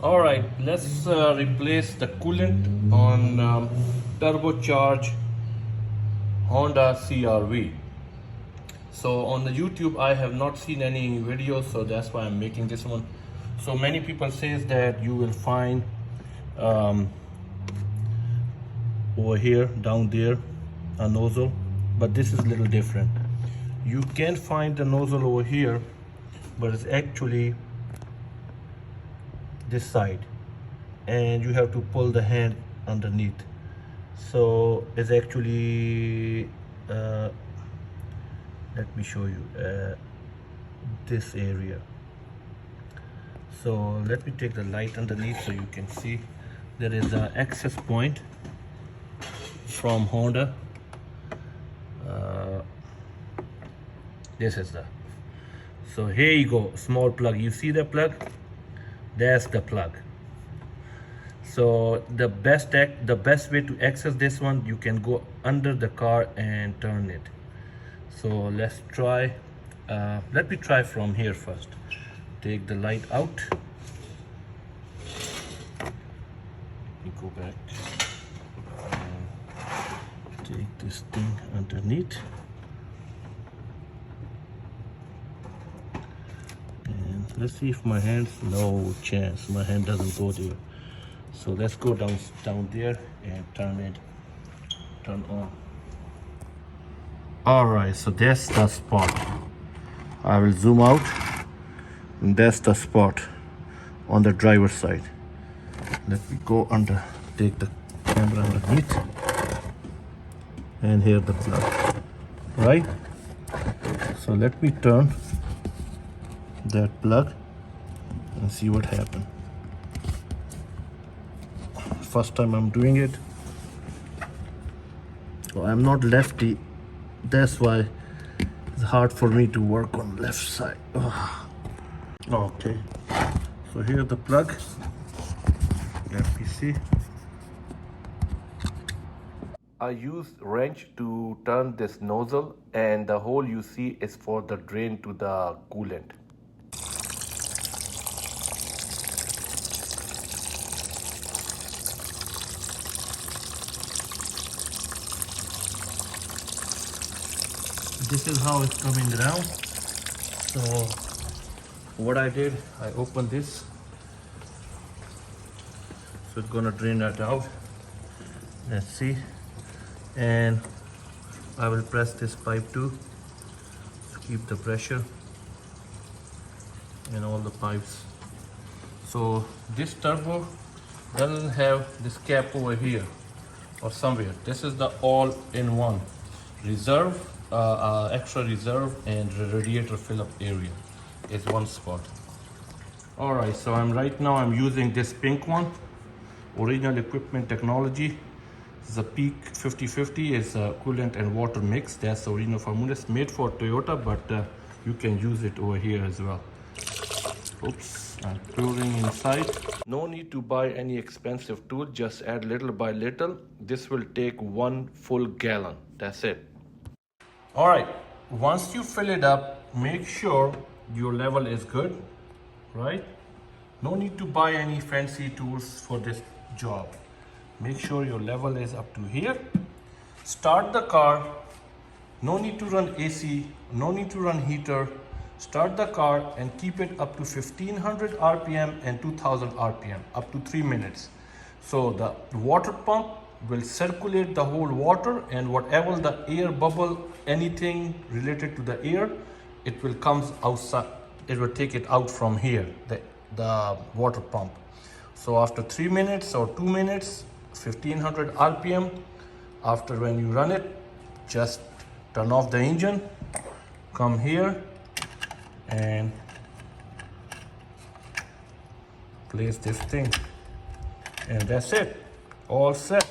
All right, let's replace the coolant on turbocharged Honda CRV. So on the YouTube, I have not seen any videos, so that's why I'm making this one. So many people says that you will find over here, down there, a nozzle, but this is a little different. You can find the nozzle over here, but it's actually this side, and you have to pull the hand underneath. So it's actually let me show you this area. So let me take the light underneath so you can see. There is an access point from Honda. This is the, so here you go, small plug. You see the plug? That's the plug. So the best way to access this one, you can go under the car and turn it. So let's try. Let me try from here first. Take the light out. You go back. And take this thing underneath. And let's see if my hands, no chance. My hand doesn't go there. So let's go down there and turn on. All right, so that's the spot. I will zoom out, and that's the spot on the driver's side. Let me go under, take the camera underneath, and here the plug, right? So let me turn that plug and see what happened. First time I'm doing it. So I'm not lefty, that's why it's hard for me to work on left side. Ugh. Okay, so here's the plug. Let me see. I used wrench to turn this nozzle, and the hole you see is for the drain to the coolant. This is how it's coming around. So what I did, I opened this, so it's gonna drain that out. Let's see. And I will press this pipe too to keep the pressure in all the pipes. So this turbo doesn't have this cap over here or somewhere. This is the all-in-one reserve, extra reserve and radiator fill-up area is one spot. All right, so I'm using this pink one, original equipment technology. It's a Peak 5050. It's a coolant and water mix. That's the original formula. It's made for Toyota, but you can use it over here as well. Oops, I'm pouring inside. No need to buy any expensive tool, just add little by little. This will take 1 full gallon, that's it. All right, once you fill it up, make sure your level is good, right? No need to buy any fancy tools for this job. Make sure your level is up to here. Start the car. No need to run AC, no need to run heater. Start the car and keep it up to 1500 RPM and 2000 RPM, up to 3 minutes. So the water pump will circulate the whole water, and whatever the air bubble, anything related to the air, it will come outside. It will take it out from here, the water pump. So after 3 minutes or 2 minutes, 1500 RPM, after when you run it, just turn off the engine, come here and place this thing, and that's it, all set.